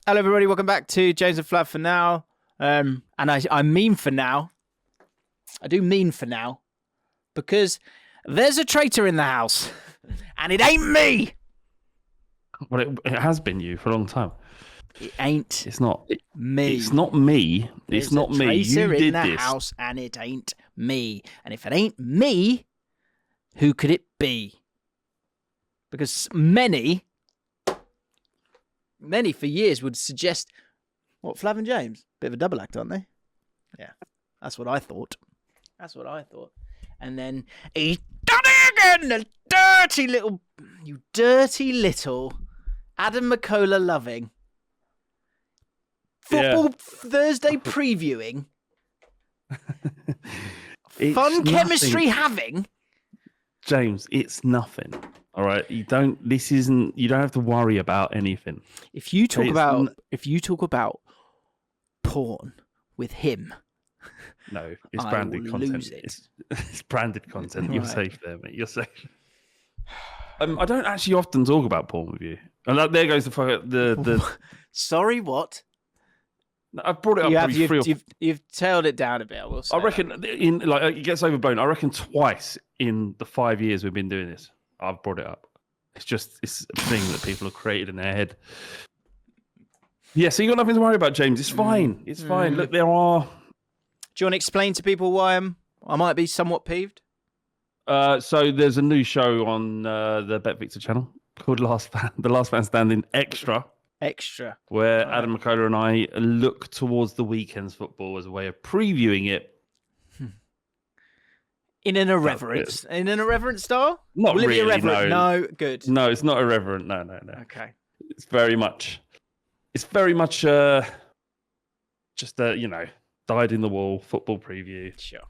Hello, everybody. Welcome back to James and Flav for now. And I mean for now. I do mean for now. Because there's a traitor in the house. And it ain't me. Well, it has been you for a long time. It ain't It's not me. It's not me. There's it's not a me. You traitor did in the this. house and it ain't me. And if it ain't me, who could it be? Because many for years would suggest, what, Flav and James? Bit of a double act, aren't they? Yeah, that's what I thought. And then he's done it again, the dirty little Adam McCullough loving football Thursday previewing, fun chemistry having. James, it's nothing. All right, you don't have to worry about anything. If you talk about porn with him, no, it's branded content. It's branded content. You're safe there, mate. You're safe. I don't actually often talk about porn with you, and there goes the. Sorry, what? I've brought it up probably three or four. You've tailed it down a bit. I reckon it gets overblown. I reckon twice in the 5 years we've been doing this, I've brought it up. It's a thing that people have created in their head. Yeah, so you got nothing to worry about, James. It's fine. It's fine. Look, there are. Do you want to explain to people why I might be somewhat peeved? So there's a new show on the Bet Victor channel called The Last Man Standing Extra. Where Adam McCullough and I look towards the weekend's football as a way of previewing it. In an irreverent style? Not Will really. It be irreverent? No, good. No, it's not irreverent. No. Okay. It's very much just a, dyed in the wall football preview. Sure.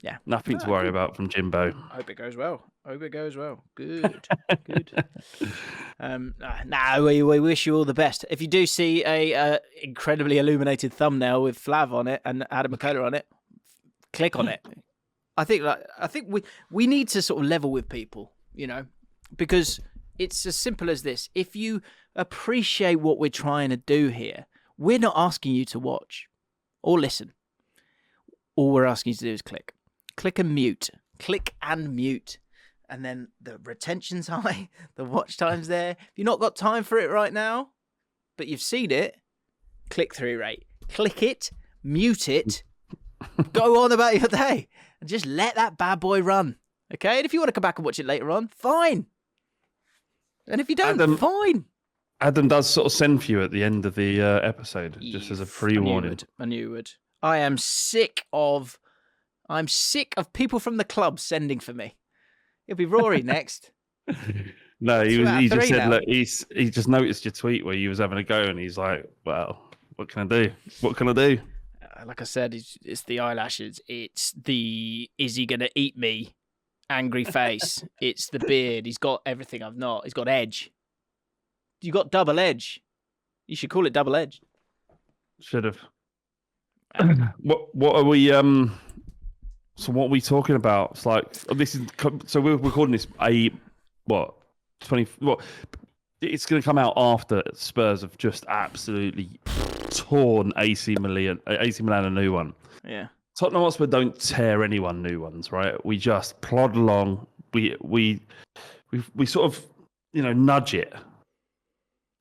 Yeah. Nothing to worry about from Jimbo. Hope it goes well. Good. We wish you all the best. If you do see a incredibly illuminated thumbnail with Flav on it and Adam McCullough on it, click on it. I think we need to sort of level with people, because it's as simple as this. If you appreciate what we're trying to do here, we're not asking you to watch or listen. All we're asking you to do is click and mute, and then the retention's high, the watch time's there. If you've not got time for it right now, but you've seen it, click-through rate. Click it, mute it, go on about your day, and just let that bad boy run. Okay? And if you want to come back and watch it later on, fine. And if you don't, fine. Adam does sort of send for you at the end of the episode, just as a pre-warning. I knew you would. I'm sick of people from the club sending for me. It'll be Rory next. No, he just said, look, he just noticed your tweet where you was having a go, and he's like, well, what can I do? Like I said, it's the eyelashes. It's the, is he going to eat me? Angry face. It's the beard. He's got everything I've not. He's got edge. You got double edge. You should call it double edge. Should have. What are we? So what are we talking about? It's like we're recording this it's going to come out after Spurs have just absolutely torn AC Milan a new one. Yeah. Tottenham Hotspur don't tear anyone new ones, right? We just plod along. We sort of nudge it,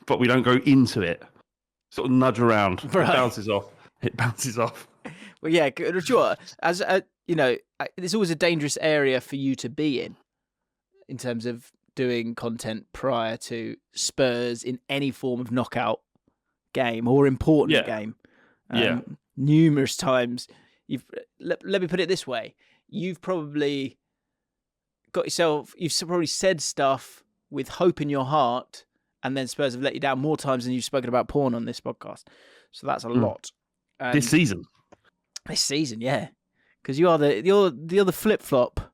but we don't go into it. Sort of nudge around. Right. It bounces off. Well, yeah, sure. As it's always a dangerous area for you to be in terms of doing content prior to Spurs in any form of knockout game or important game. Numerous times. Let me put it this way. You've probably said stuff with hope in your heart, and then Spurs have let you down more times than you've spoken about porn on this podcast. So that's a lot. This season, yeah, because you're the flip flop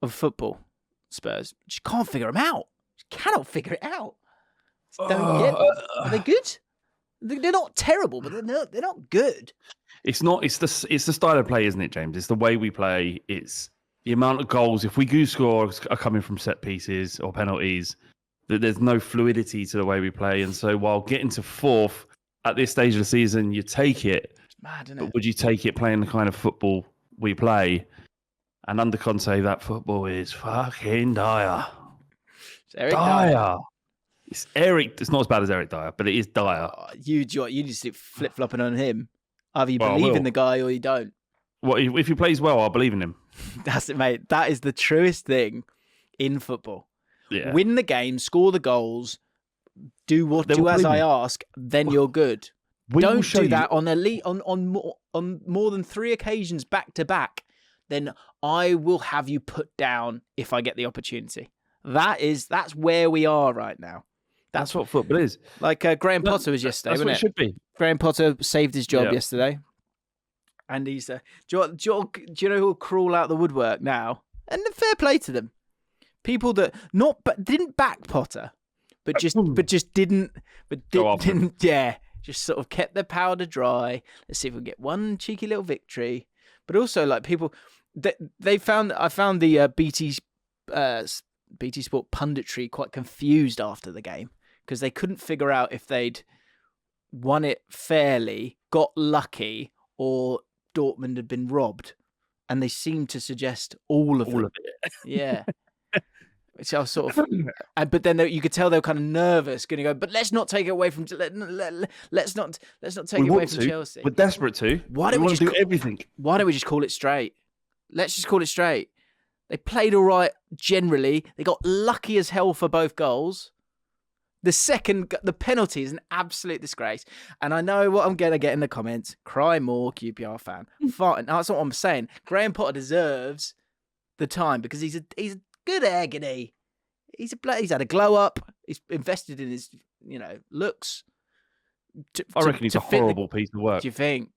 of football. Spurs just can't figure them out. Just cannot figure it out. Don't get them. Are they good? They're not terrible, but they're not good. It's not. It's the style of play, isn't it, James? It's the way we play. It's the amount of goals. If we do score, are coming from set pieces or penalties. There's no fluidity to the way we play. And so while getting to fourth at this stage of the season, you take it. It's mad, isn't But it? would you take it playing the kind of football we play? And under Conte, that football is fucking dire. It's Eric Dyer. Dire. It's Eric. It's not as bad as Eric Dyer, but it is dire. Oh, you just flip flopping on him. Either you Well, I believe in will. the guy or you don't. What if he plays well? I'll believe in him. That's it, mate. That is the truest thing in football. Yeah. Win the game, score the goals, do They will as believe I me. ask, then you're good. We will Don't show do that you. on more than 3 occasions back to back. Then I will have you put down if I get the opportunity. That's where we are right now. That's what football is. Like Graham Potter was yesterday, That's what wasn't it should be. Graham Potter saved his job Yeah. yesterday. And he's, do you know who will crawl out the woodwork now? And fair play to them. People that didn't back Potter, but just didn't just sort of kept their powder dry. Let's see if we can get one cheeky little victory. But also like people that I found the BT Sport punditry quite confused after the game because they couldn't figure out if they'd won it fairly, got lucky, or Dortmund had been robbed, and they seemed to suggest all of it. Yeah, which I was sort of, but then you could tell they were kind of nervous, going to go. But let's not take it away from. Let's not take it away from Chelsea. We're desperate to. Why don't we we want just to do everything? Why don't we just call it straight? Let's just call it straight. They played all right generally. They got lucky as hell for both goals. The penalty is an absolute disgrace. And I know what I'm going to get in the comments. Cry more, QPR fan. Fine. That's what I'm saying. Graham Potter deserves the time because he's a good egg, isn't he? He's had a glow up. He's invested in his, looks. I reckon he's a horrible piece of work. Do you think?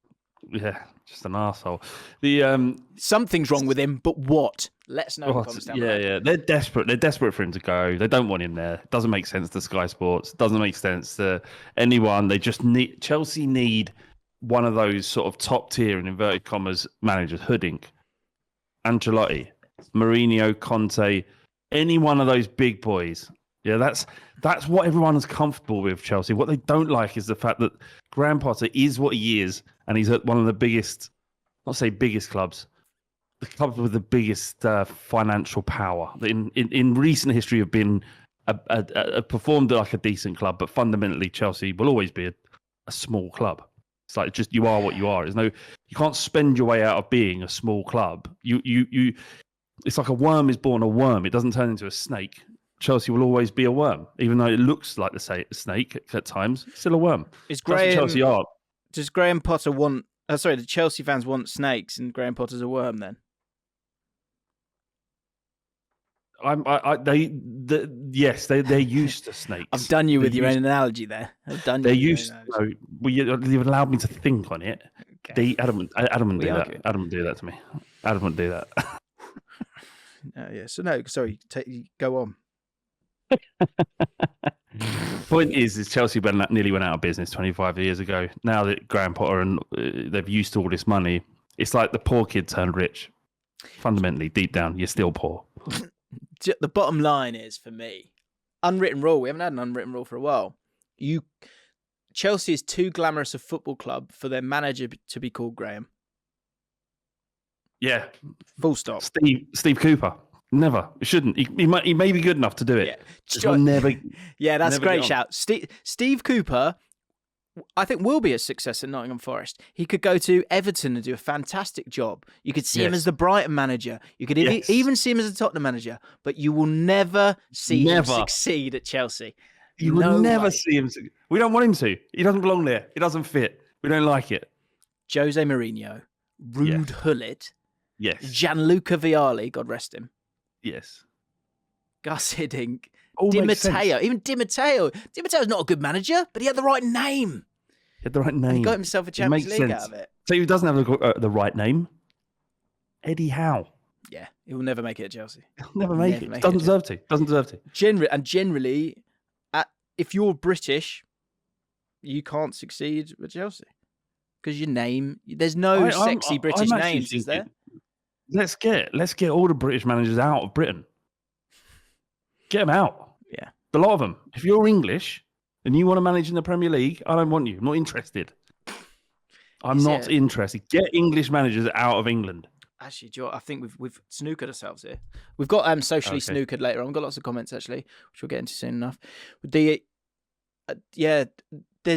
Yeah, just an arsehole. The Something's wrong with him, but what? Let's know. In the comments down below. Yeah. They're desperate. They're desperate for him to go. They don't want him there. It doesn't make sense to Sky Sports. It doesn't make sense to anyone. They just need Chelsea need one of those sort of top tier in inverted commas managers. Hoodink, Ancelotti, Mourinho, Conte, any one of those big boys. Yeah, that's what everyone is comfortable with Chelsea. What they don't like is the fact that Graham Potter is what he is, and he's at one of the biggest, not say biggest clubs, the clubs with the biggest financial power in recent history have been performed like a decent club, but fundamentally Chelsea will always be a small club. It's like just you are what you are. You can't spend your way out of being a small club. You it's like a worm is born a worm. It doesn't turn into a snake. Chelsea will always be a worm, even though it looks like the snake at times. It's still a worm. Is That's what Graham, Chelsea are. Does Graham Potter want? The Chelsea fans want snakes, and Graham Potter's a worm. Then Yes, they're used to snakes. I've done you with your own analogy there. They're used. You've allowed me to think on it. Okay. Adam wouldn't do that. argue. Adam wouldn't do that to me. Adam wouldn't do that. Yeah. So no, sorry. Go on. Point is Chelsea nearly went out of business 25 years ago. Now that Graham Potter and they've used all this money, it's like the poor kid turned rich. Fundamentally, deep down, you're still poor. The bottom line is for me, unwritten rule. We haven't had an unwritten rule for a while. Chelsea is too glamorous a football club for their manager to be called Graham. Yeah, Full stop. Steve Cooper. Never. It shouldn't. He may be good enough to do it. Yeah. Just will never. Yeah, that's a never great get shout. Steve Cooper, I think, will be a success at Nottingham Forest. He could go to Everton and do a fantastic job. You could see him as the Brighton manager. You could even see him as a Tottenham manager. But you will never see him succeed at Chelsea. You will never see him. We don't want him to. He doesn't belong there. He doesn't fit. We don't like it. Jose Mourinho, Ruud Gullit, Yes. Gianluca Vialli, God rest him. Yes. Gus Hiddink, All Di makes sense. Matteo. Even Di Matteo. Di Matteo's not a good manager, but he had the right name. He had the right name. And he got himself a Champions makes League sense. out of it. So he doesn't have the right name. Eddie Howe. Yeah, he will never make it at Chelsea. He'll never make it. make Doesn't it. deserve to. Doesn't deserve to. Generally, if you're British, you can't succeed at Chelsea because your name. There's no sexy British I'm actually names, is there? Let's get all the British managers out of Britain. Get them out. Yeah, The lot of them. If you're English and you want to manage in the Premier League, I don't want you. I'm not interested. I'm not interested. Get English managers out of England. Actually, Joe, I think we've snookered ourselves here. We've got socially snookered later on. We've got lots of comments actually, which we'll get into soon enough. There's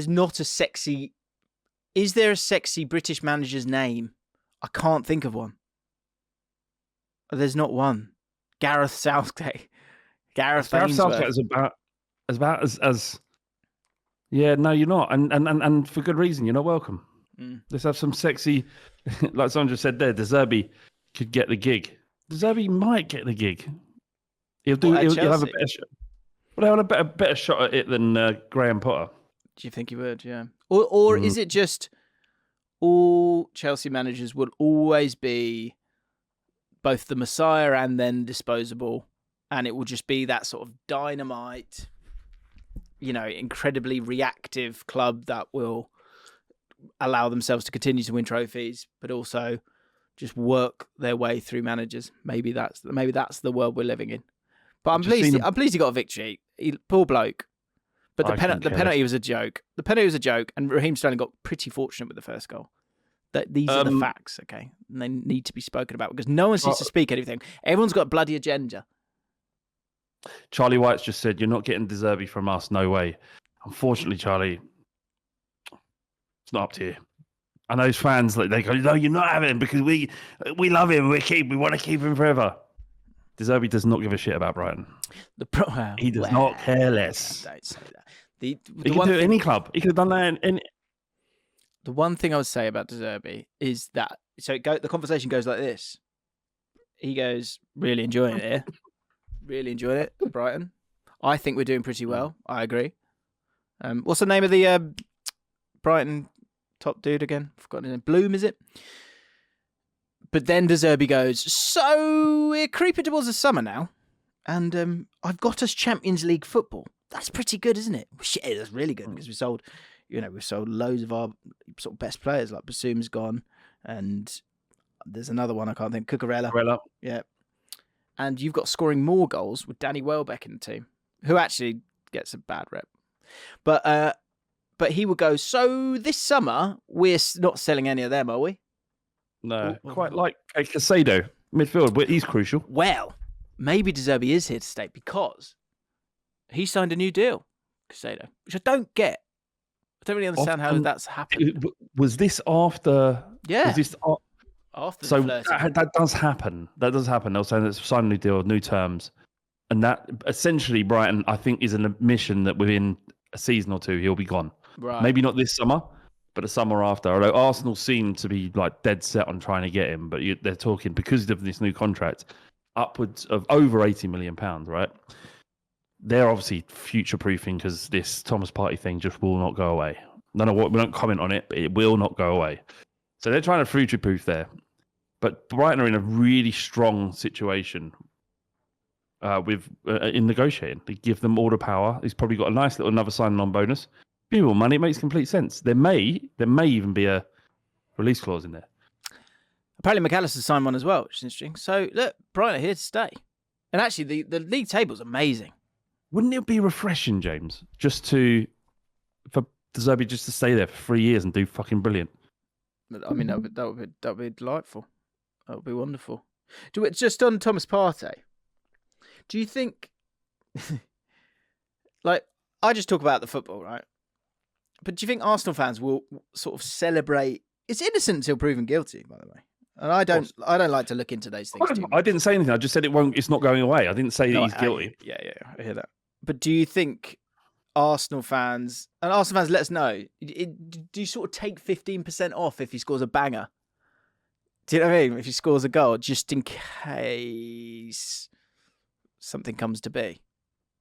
not a sexy. Is there a sexy British manager's name? I can't think of one. There's not one. Gareth Southgate. Gareth Southgate is about as. Yeah, no, you're not, and for good reason. You're not welcome. Let's have some sexy, like someone just said there. De Zerbi could get the gig. De Zerbi might get the gig. He'll have a better shot. Well, he'll have a better shot at it than Graham Potter. Do you think he would? Yeah. Or is it just all Chelsea managers will always be both the Messiah and then disposable, and it will just be that sort of dynamite, incredibly reactive club that will allow themselves to continue to win trophies, but also just work their way through managers. Maybe that's the world we're living in. But I'm pleased he got a victory. Poor bloke. But the penalty was a joke. The penalty was a joke, and Raheem Sterling got pretty fortunate with the first goal. These are the facts, okay? And they need to be spoken about because no one seems to speak anything. Everyone's got a bloody agenda. Charlie White's just said, "You're not getting De Zerbi from us, no way." Unfortunately, Charlie, it's not up to you. I know his fans, they go, "No, you're not having him because we love him. We want to keep him forever." De Zerbi does not give a shit about Brighton. He does not care less. Don't say that. He could do it any club. He could have done that in. The one thing I would say about De Zerbi is that the conversation goes like this. He goes, "Really enjoying it here. Really enjoying it, Brighton. I think we're doing pretty well. I agree." What's the name of the Brighton top dude again? I've forgotten his name. Bloom, is it? But then De Zerbi goes, "So we're creeping towards the summer now, and I've got us Champions League football. That's pretty good, isn't it?" Shit, that's really good because we've sold loads of our sort of best players. Like Basum's gone, and there's another one I can't think. Cucurella. Yeah. And you've got scoring more goals with Danny Welbeck in the team, who actually gets a bad rep. But he would go, "So this summer we're not selling any of them, are we?" No, quite like Casado, midfield, but he's crucial. Well, maybe De Zerbi is here to stay because he signed a new deal, Casado, which I don't get. I don't really understand how that's happened. Was this after? Yeah. Was this after? So that does happen. That does happen. They'll say that it's signed a new deal, new terms, and that essentially Brighton, I think, is an admission that within a season or two he'll be gone. Right. Maybe not this summer, but the summer after. Although Arsenal seem to be dead set on trying to get him, but they're talking because of this new contract, upwards of over £80 million. Right? They're obviously future-proofing because this Thomas Partey thing just will not go away. No, we don't comment on it, but it will not go away. So they're trying to future-proof there. But Brighton are in a really strong situation in negotiating. They give them all the power. He's probably got a nice little another signing-on bonus. People money, it makes complete sense. There may even be a release clause in there. Apparently McAllister signed one as well, which is interesting. So look, Brighton are here to stay. And actually the league table's amazing. Wouldn't it be refreshing, James, for De Zerbi just to stay there for 3 years and do fucking brilliant? I mean, that would be delightful. That would be wonderful. Just on Thomas Partey, do you think, I just talk about the football, right? But do you think Arsenal fans will sort of celebrate? It's innocent until proven guilty, by the way. And I don't like to look into those things too much. I didn't say anything. I just said it's not going away. I didn't say that he's guilty. Yeah, I hear that. But do you think Arsenal fans let us know, do you sort of take 15% off if he scores a banger? Do you know what I mean? If he scores a goal, just in case something comes to be.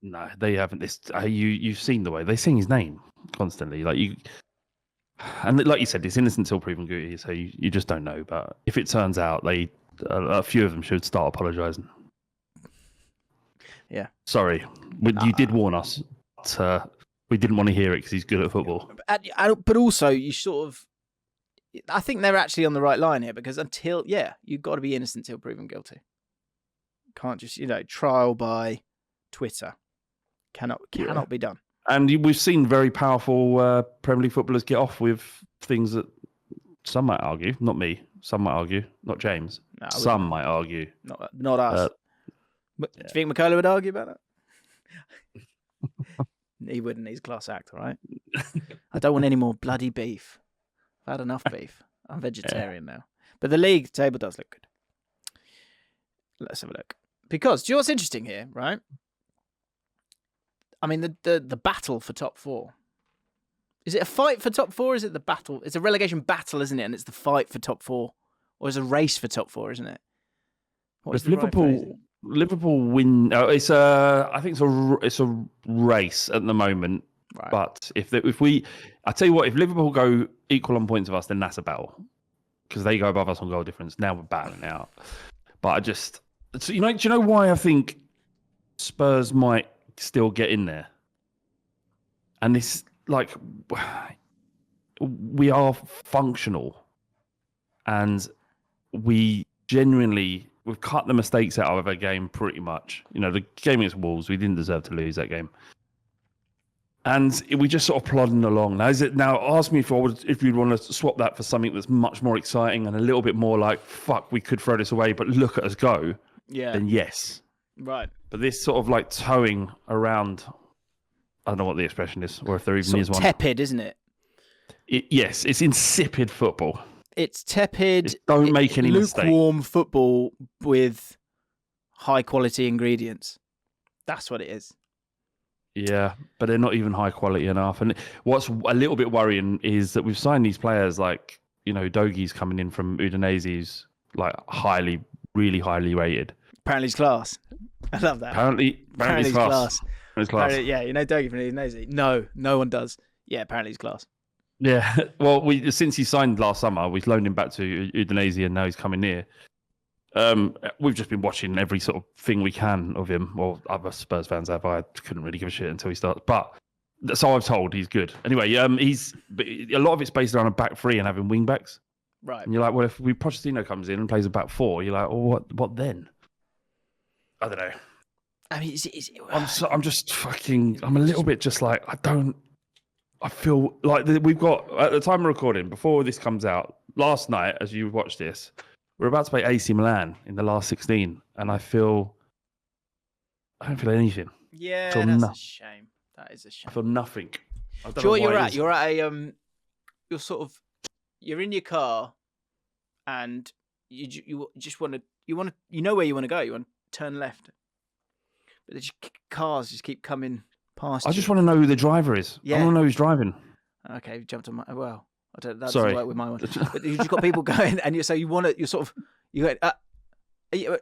No, they haven't. You've seen the way they sing his name constantly. And like you said, it's innocent until proven guilty. So you just don't know. But if it turns out a few of them should start apologising. Yeah. Sorry, you did warn us. But, we didn't want to hear it because he's good at football. But also, I think they're actually on the right line here because you've got to be innocent until proven guilty. Can't just trial by Twitter. Cannot be done. And we've seen very powerful Premier League footballers get off with things that some might argue, not me, some might argue, not James, No, some might argue. Not us. Do you think Mikel would argue about that? He wouldn't. He's a class act, all right? I don't want any more bloody beef. I've had enough beef. I'm vegetarian now. But the league table does look good. Let's have a look. Because, do you know what's interesting here, right? I mean, the battle for top four. Is it a fight for top four? Or is it the battle? It's a relegation battle, isn't it? And it's the fight for top four. Or it's a race for top four, isn't it? If Liverpool win, I think it's a race at the moment. Right. But I tell you what, if Liverpool go equal on points of us, then that's a battle because they go above us on goal difference. Now we're battling out. But do you know why I think Spurs might still get in there? And this, like, we are functional, and we've cut the mistakes out of our game pretty much. You know, the game against Wolves, we didn't deserve to lose that game. And we just sort of plodding along. Now ask me if you'd want to swap that for something that's much more exciting and a little bit more like, fuck, we could throw this away, but look at us go. Yeah. Then yes. Right. But this sort of like towing around, I don't know what the expression is, or if there even sort is of one. Tepid, isn't it? Yes, it's insipid football. It's tepid. Don't make any mistakes. Lukewarm football with high quality ingredients. That's what it is. Yeah, but they're not even high quality enough. And what's a little bit worrying is that we've signed these players like, you know, Dogi's coming in from Udinese, who's like really highly rated. Apparently he's class. I love that. Apparently he's class. Apparently, yeah, you know Dogi from Udinese. No one does. Yeah, apparently he's class. Yeah, well, since he signed last summer, we've loaned him back to Udinese, and now he's coming here. We've just been watching every sort of thing we can of him, or other Spurs fans have. I couldn't really give a shit until he starts, but so I've told he's good. Anyway, but a lot of it's based around a back three and having wing backs. Right. And you're like, well, if Pochettino comes in and plays a back four, you're like, well, what then? I don't know. I mean, I'm a little bit just like, I feel like we've got, at the time of recording, before this comes out, last night, as you watch this, we're about to play AC Milan in the last 16, and I don't feel anything. Yeah, that's a shame. That is a shame. I feel nothing. Do you know what you're at? You're at you're in your car, and you just want to, you know where you want to go. You want to turn left, but the cars just keep coming past. I just want to know who the driver is. Yeah. I want to know who's driving. Okay, you jumped on my. Well, I don't. That Sorry. doesn't work with my one. But you've just got people going, and you want to. You're sort of. You go. Yeah.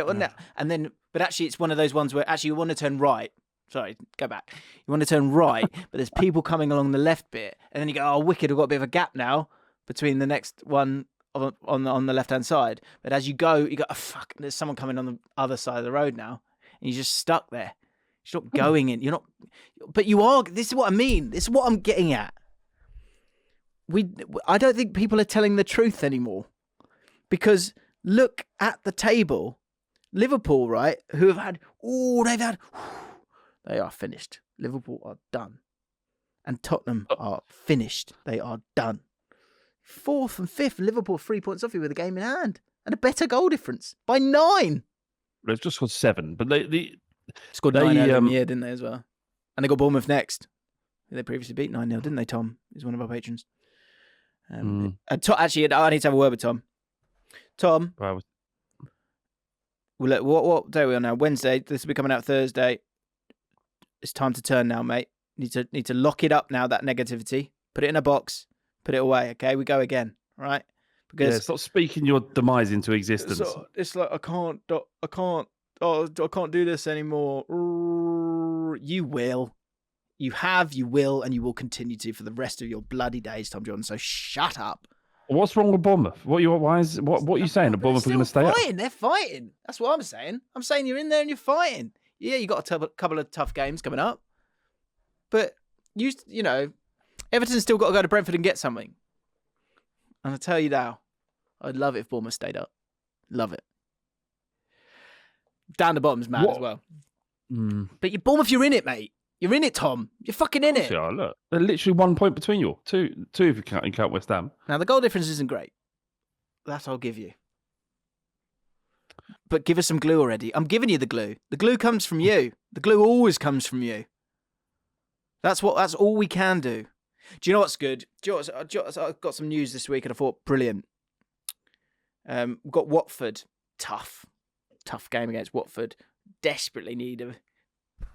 Well, no, and then, but actually, it's one of those ones where actually you want to turn right. Sorry, go back. You want to turn right, but there's people coming along the left bit, and then you go, "Oh, wicked! I've got a bit of a gap now between the next one on the left hand side." But as you go, "Oh fuck!" There's someone coming on the other side of the road now, and you're just stuck there. You're not going in. You're not, but you are. This is what I mean. This is what I'm getting at. I don't think people are telling the truth anymore, because look at the table. Liverpool, right? Who have had? They are finished. Liverpool are done, and Tottenham are finished. They are done. 4th and 5th, Liverpool 3 points off you with a game in hand and a better goal difference by 9. They've just scored 7, but they scored 9 earlier in the year, didn't they, as well? And they got Bournemouth next. They previously beat 9-0, didn't they, Tom? He's one of our patrons. Actually, I need to have a word with Tom. Tom, Well, look, what day are we on now? Wednesday. This will be coming out Thursday. It's time to turn now, mate. Need to lock it up now, that negativity. Put it in a box. Put it away, okay? We go again, all right? Because stop speaking your demise into existence. It's like I can't do this anymore. You will. You have, you will, and you will continue to for the rest of your bloody days, Tom Jordan. So shut up. What's wrong with Bournemouth? What are you saying? That Bournemouth are going to stay up? They're fighting. That's what I'm saying. I'm saying you're in there and you're fighting. Yeah, you got a couple of tough games coming up, but you know, Everton's still got to go to Brentford and get something. And I tell you now, I'd love it if Bournemouth stayed up. Love it. Down the bottom's mad as well. But you're Bournemouth, you're in it, mate. You're in it, Tom. You're fucking in it. Yeah, look, they're literally 1 point between you. Two if you count West Ham. Now, the goal difference isn't great. That I'll give you. But give us some glue already. I'm giving you the glue. The glue comes from you. The glue always comes from you. That's all we can do. Do you know what's good? I've got some news this week and I thought, brilliant. We've got Watford. Tough game against Watford. Desperately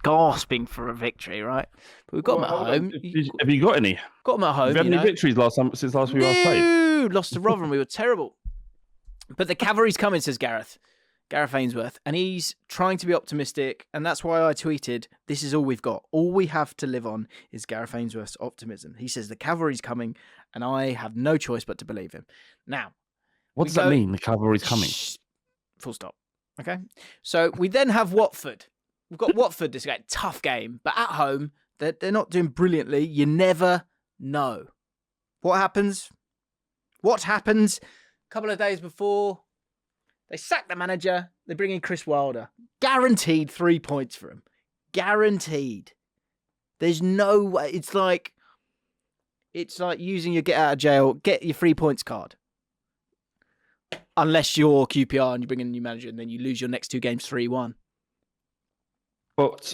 gasping for a victory, right? But we've got them at home. Have you got any? Got them at home. Have you had any victories since last week last played? No, lost to Rotherham. We were terrible. But the cavalry's coming, says Gareth Ainsworth, and he's trying to be optimistic, and that's why I tweeted, this is all we've got. All we have to live on is Gareth Ainsworth's optimism. He says the cavalry's coming, and I have no choice but to believe him. Now, what does that mean, the cavalry's coming? Full stop. Okay? So we then have Watford. We've got Watford this game, tough game, but at home, they're not doing brilliantly. You never know. What happens? A couple of days before, they sack the manager. They bring in Chris Wilder. Guaranteed 3 points for him. Guaranteed. There's no way. It's like using your get your 3 points card. Unless you're QPR and you bring in a new manager and then you lose your next 2 games 3-1. But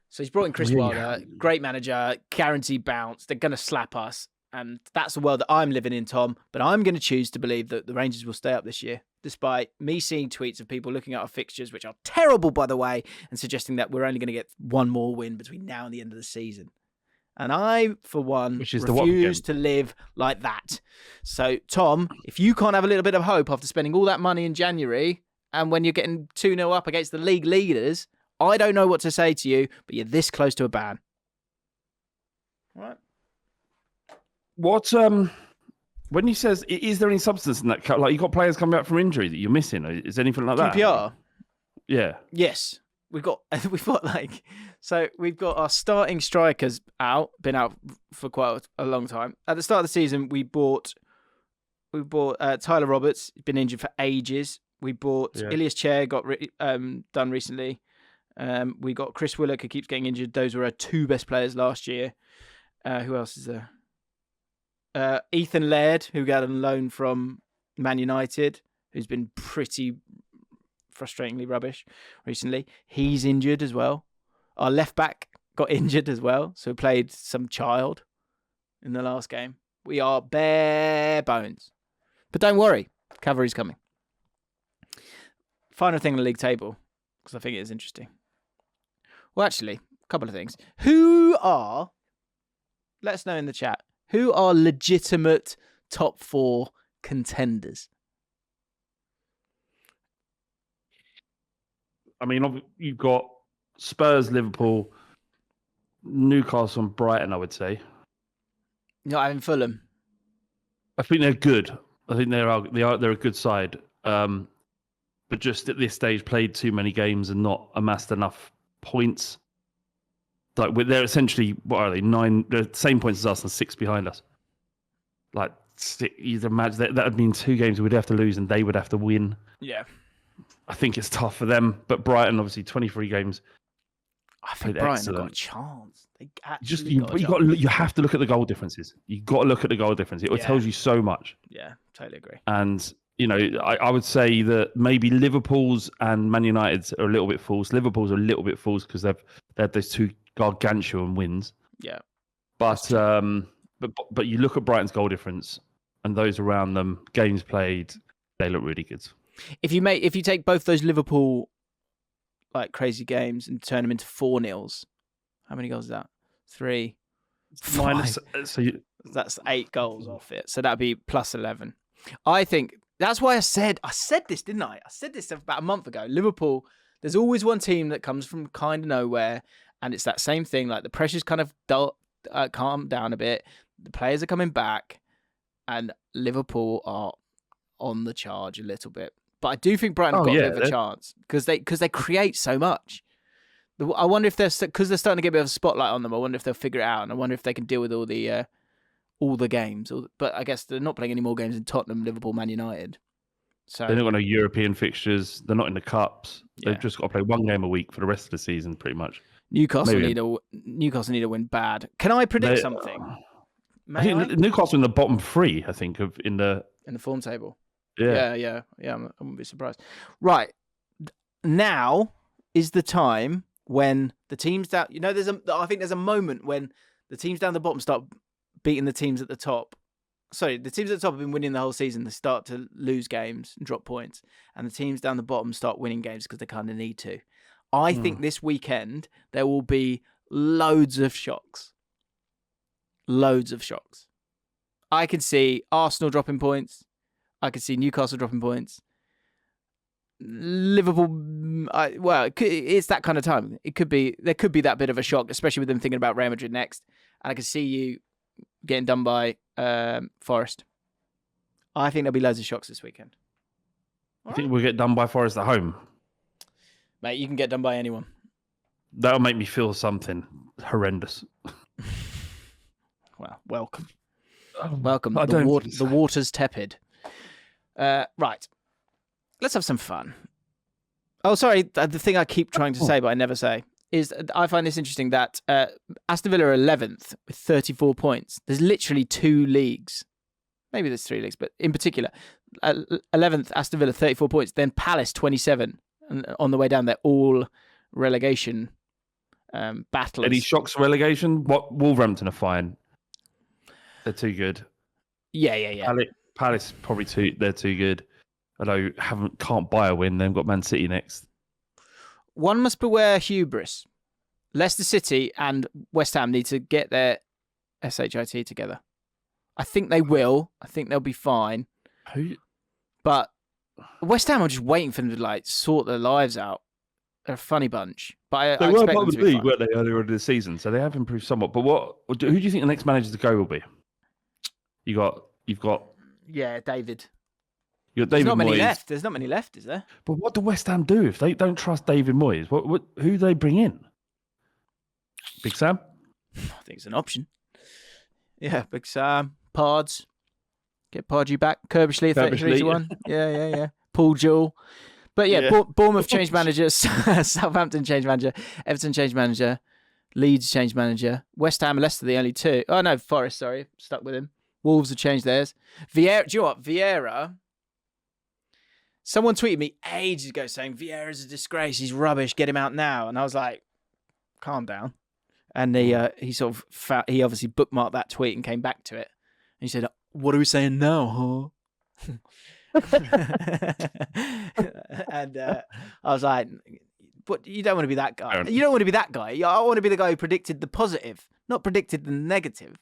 so he's brought in Chris Wilder, great manager, guaranteed bounce. They're going to slap us. And that's the world that I'm living in, Tom. But I'm going to choose to believe that the Rangers will stay up this year, despite me seeing tweets of people looking at our fixtures, which are terrible, by the way, and suggesting that we're only going to get one more win between now and the end of the season. And I, for one, refuse to live like that. So, Tom, if you can't have a little bit of hope after spending all that money in January, and when you're getting 2-0 up against the league leaders, I don't know what to say to you, but you're this close to a ban. All right. What when he says, is there any substance in that? Like, you got players coming back from injury that you're missing? Is there anything like that? QPR? Yeah. Yes. We've got our starting strikers been out for quite a long time. At the start of the season, we bought Tyler Roberts, been injured for ages. We bought Ilias Chair, got done recently. We got Chris Willock, who keeps getting injured. Those were our 2 best players last year. Who else is there? Ethan Laird, who got on loan from Man United, who's been pretty frustratingly rubbish recently. He's injured as well. Our left back got injured as well, so played some child in the last game. We are bare bones. But don't worry, cavalry's coming. Final thing on the league table, because I think it is interesting. Well, actually, a couple of things. Let us know in the chat, who are legitimate top 4 contenders? I mean, you've got Spurs, Liverpool, Newcastle, and Brighton, I would say. Not having Fulham. I think they're good. I think they're a good side. But just at this stage, played too many games and not amassed enough points. Like, they're essentially, what are they? 9, the same points as us and 6 behind us. Like, you'd imagine that would mean 2 games we'd have to lose and they would have to win. Yeah. I think it's tough for them. But Brighton, obviously, 23 games. I think Brighton have got a chance. They actually you have to look at the goal differences. You've got to look at the goal difference. It tells you so much. Yeah, totally agree. And, I would say that maybe Liverpool's and Man United's are a little bit false. Liverpool's are a little bit false because they had those 2 gargantuan wins. Yeah. But you look at Brighton's goal difference and those around them, games played, they look really good. If you take both those Liverpool like crazy games and turn them into 4-0s, how many goals is that? 3. Minus, that's 8 goals off it. So that'd be plus 11. I think that's why I said this, didn't I? I said this about a month ago. Liverpool, there's always one team that comes from kind of nowhere, and it's that same thing. Like, the pressure's kind of calmed down a bit. The players are coming back, and Liverpool are on the charge a little bit. But I do think Brighton have got a bit of a chance because they create so much. I wonder if because they're starting to get a bit of a spotlight on them. I wonder if they'll figure it out, and I wonder if they can deal with all the games. But I guess they're not playing any more games in Tottenham, Liverpool, Man United. So They've not got no European fixtures. They're not in the cups. Yeah. They've just got to play one game a week for the rest of the season, pretty much. Newcastle Maybe. need to win bad. Can I predict something? I think Newcastle in the bottom 3. I think in the form table. Yeah. I wouldn't be surprised. Right now is the time when the teams down. I think there's a moment when the teams down the bottom start beating the teams at the top. Sorry, the teams at the top have been winning the whole season. They start to lose games and drop points, and the teams down the bottom start winning games because they kind of need to. I think this weekend there will be loads of shocks. Loads of shocks. I could see Arsenal dropping points. I could see Newcastle dropping points. Liverpool, it's that kind of time. There could be that bit of a shock, especially with them thinking about Real Madrid next. And I could see you getting done by Forest. I think there'll be loads of shocks this weekend. I think we'll get done by Forest at home. Mate, you can get done by anyone. That'll make me feel something horrendous. Well, welcome. Welcome. The water's tepid. Right. Let's have some fun. Oh, sorry. The thing I keep trying to say, but I never say, is I find this interesting that Aston Villa are 11th with 34 points. There's literally 2 leagues. Maybe there's 3 leagues, but in particular, 11th Aston Villa, 34 points. Then Palace, 27. And on the way down, they're all relegation battlers. Any shocks for relegation? What Wolverhampton are fine. They're too good. Yeah. Palace probably they're too good. Although can't buy a win. They've got Man City next. One must beware hubris. Leicester City and West Ham need to get their SHIT together. I think they will. I think they'll be fine. But West Ham are just waiting for them to sort their lives out. They're a funny bunch. But they I were expect part them of to the be league, fine. weren't they, earlier in the season? So they have improved somewhat. But who do you think the next manager to go will be? You've got David. You've got David There's not many Moyes. left. There's not many left, is there? But what do West Ham do if they don't trust David Moyes? Who do they bring in? Big Sam? I think it's an option. Yeah, Big Sam, Pards. Get Pardew back. Kerbishley, 33-1. Yeah. Paul Jewell. But Bournemouth changed managers. Southampton changed manager. Everton changed manager. Leeds changed manager. West Ham and Leicester, the only 2. Oh, no, Forest, sorry. Stuck with him. Wolves have changed theirs. Vieira, do you know what? Vieira. Someone tweeted me ages ago saying, Vieira's a disgrace. He's rubbish. Get him out now. And I was like, calm down. And he obviously bookmarked that tweet and came back to it. And he said, what are we saying now, huh? And I was like, but you don't want to be that guy. You don't want to be that guy. I want to be the guy who predicted the positive, not predicted the negative.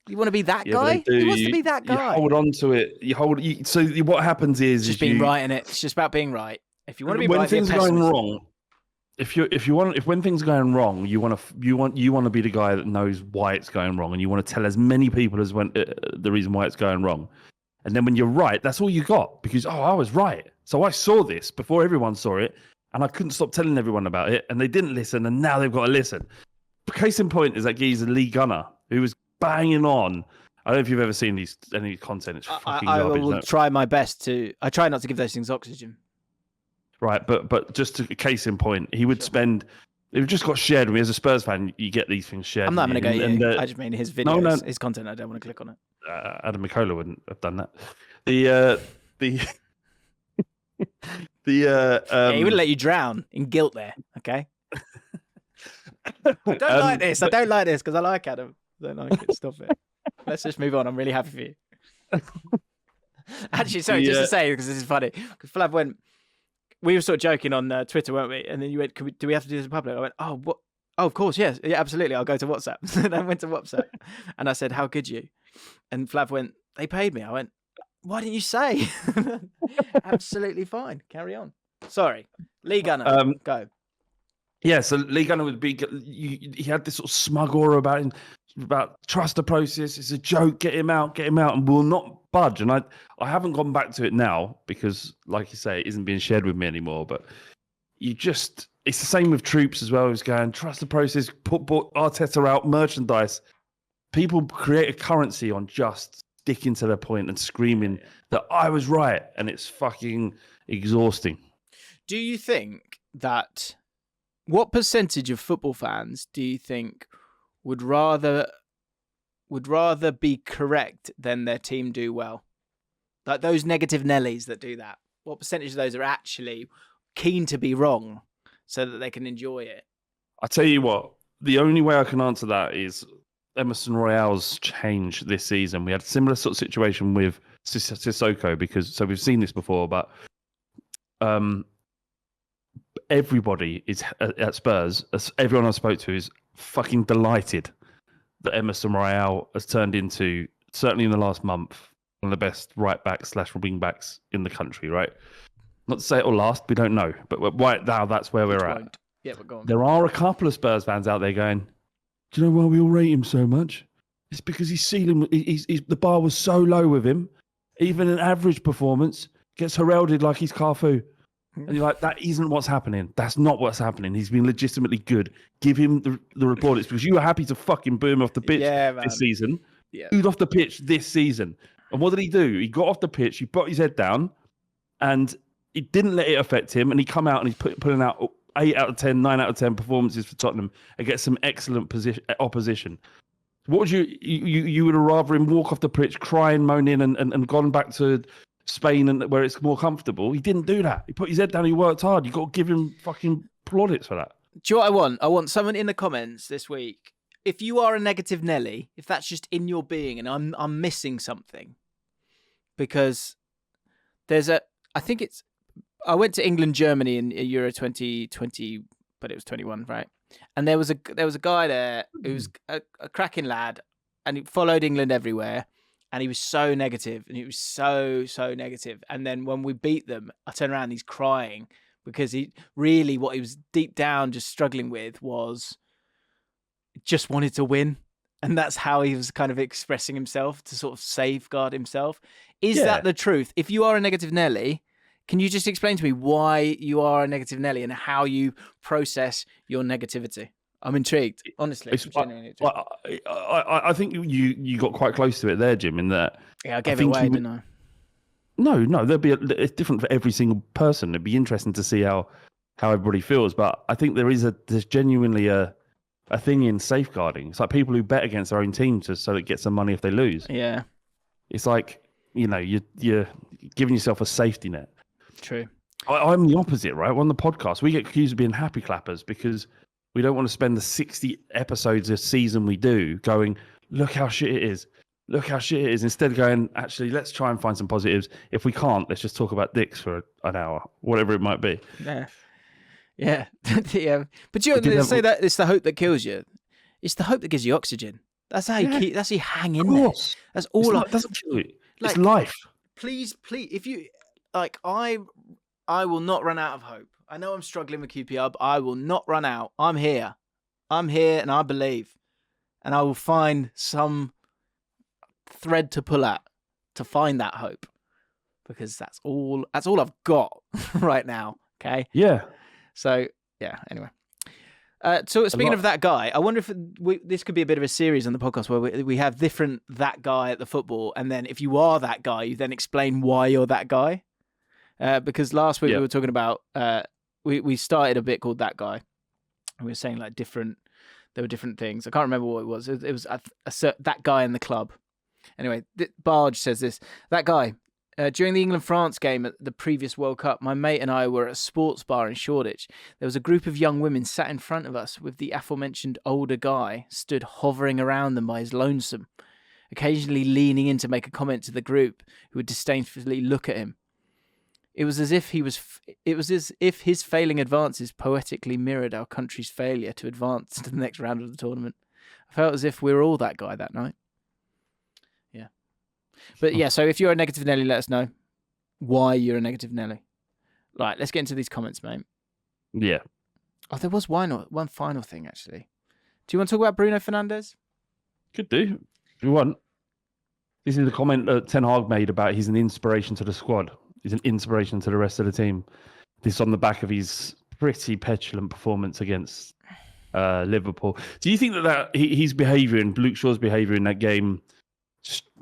You want to be that guy? Who wants to be that guy? You hold on to it. So what happens is just being right in it. It's just about being right. If you want to be when right, things are going wrong, when things are going wrong, you want to be the guy that knows why it's going wrong, and you want to tell as many people as the reason why it's going wrong. And then when you're right, that's all you got, because I was right. So I saw this before everyone saw it, and I couldn't stop telling everyone about it, and they didn't listen, and now they've got to listen. Case in point is that geezer Lee Gunner, who was banging on. I don't know if you've ever seen any content. It's fucking garbage. I will try my best to. I try not to give those things oxygen. Right, but just a case in point, he would spend. It just got shared with me as a Spurs fan. You get these things shared. I'm not going to go here. I just mean his videos, his content. I don't want to click on it. Adam McCullough wouldn't have done that. Yeah, he wouldn't let you drown in guilt there. Okay. I don't like this. I don't like this because I like Adam. I don't like it. Stop it. Let's just move on. I'm really happy for you. Actually, sorry, just to say, because this is funny. Because Flav went, we were sort of joking on Twitter, weren't we? And then you went, do we have to do this in public? I went, oh, what? Oh, of course, yes. Yeah, absolutely. I'll go to WhatsApp. And I went to WhatsApp. And I said, how could you? And Flav went, they paid me. I went, why didn't you say? Absolutely fine. Carry on. Sorry. Lee Gunner, go. Yeah, so Lee Gunner would be. He had this sort of smug aura about him, about trust the process. It's a joke. Get him out, and will not budge. And I haven't gone back to it now because, like you say, it isn't being shared with me anymore. But it's the same with Troops as well. He's going, trust the process. Put Arteta out, merchandise. People create a currency on just sticking to their point and screaming that I was right, and it's fucking exhausting. Do you think that what percentage of football fans do you think would rather be correct than their team do well? Like those negative Nellies that do that. What percentage of those are actually keen to be wrong so that they can enjoy it? I tell you what, the only way I can answer that is Emerson Royale's change this season. We had a similar sort of situation with Sissoko so we've seen this before, but everybody is at Spurs, everyone I spoke to is fucking delighted that Emerson Royale has turned into, certainly in the last month, one of the best right backs / wing backs in the country, right? Not to say it'll last, we don't know. But right now, that's where we're at. Yeah, but go on. There are a couple of Spurs fans out there going, do you know why we all rate him so much? It's because the bar was so low with him. Even an average performance gets heralded like he's Carfu. And you're like, that isn't what's happening. That's not what's happening. He's been legitimately good. Give him the report. It's because you were happy to fucking boo him off the pitch this season. Yeah. Booed off the pitch this season. And what did he do? He got off the pitch, he put his head down, and he didn't let it affect him. And he come out and he's putting out 8 out of 10, 9 out of 10 performances for Tottenham against some excellent opposition. What would you would have rather him walk off the pitch, crying, moaning, and gone back to Spain and where it's more comfortable? He didn't do that. He put his head down. He worked hard. You got to give him fucking plaudits for that. Do you know what I want? I want someone in the comments this week. If you are a negative Nelly, if that's just in your being, and I'm missing something, because I went to England, Germany in Euro 2020, but it was 21, right? And there was a guy there who was a cracking lad, and he followed England everywhere, and he was so negative, and he was so negative. And then when we beat them, I turned around and he's crying because what he was deep down just struggling with was just wanted to win. And that's how he was kind of expressing himself to sort of safeguard himself. Is that the truth? If you are a negative Nelly, can you just explain to me why you are a negative Nelly and how you process your negativity? I'm intrigued, honestly. I think you got quite close to it there, Jim, in that. Yeah, I gave it away, didn't I? No, it's different for every single person. It'd be interesting to see how everybody feels. But I think there's genuinely a thing in safeguarding. It's like people who bet against their own team just so it gets some money if they lose. Yeah. It's like, you're giving yourself a safety net. True. I'm the opposite, right? On the podcast, we get accused of being happy clappers because we don't want to spend the 60 episodes a season we do going, look how shit it is. Look how shit it is. Instead of going, actually, let's try and find some positives. If we can't, let's just talk about dicks for an hour, whatever it might be. Yeah. Yeah. Yeah. But you say that it's the hope that kills you. It's the hope that gives you oxygen. That's how you that's how you hang in there. That's all. It doesn't kill you. It's life. Please, if you like, I will not run out of hope. I know I'm struggling with QPR, but I will not run out. I'm here, and I believe, and I will find some thread to pull at to find that hope, because that's all I've got right now. Okay. Yeah. So yeah. Anyway. So speaking of that guy, I wonder if this could be a bit of a series on the podcast where we have different that guy at the football, and then if you are that guy, you then explain why you're that guy. Because last week we were talking about we started a bit called That Guy, and we were saying like there were different things. I can't remember what it was. It was that guy in the club. Anyway, Barge says this: that guy. During the England-France game at the previous World Cup, my mate and I were at a sports bar in Shoreditch. There was a group of young women sat in front of us with the aforementioned older guy stood hovering around them by his lonesome, occasionally leaning in to make a comment to the group who would disdainfully look at him. It was as if his failing advances poetically mirrored our country's failure to advance to the next round of the tournament. I felt as if we were all that guy that night. Yeah. But yeah, so if you're a negative Nelly, let us know why you're a negative Nelly. Right, let's get into these comments, mate. Yeah. Oh, there was one final thing, actually. Do you want to talk about Bruno Fernandes? Could do, if you want. This is the comment that Ten Hag made about he's an inspiration to the squad. He's an inspiration to the rest of the team. This on the back of his pretty petulant performance against Liverpool. Do you think that his behaviour and Luke Shaw's behaviour in that game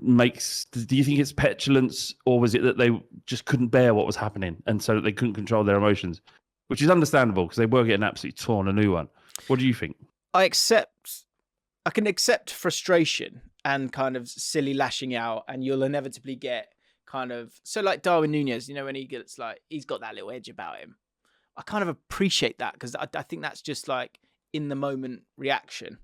makes? Do you think it's petulance, or was it that they just couldn't bear what was happening, and so they couldn't control their emotions, which is understandable because they were getting absolutely torn a new one. What do you think? I can accept frustration and kind of silly lashing out, and you'll inevitably get kind of like Darwin Núñez, when he gets he's got that little edge about him. I kind of appreciate that because I think that's just in the moment reaction.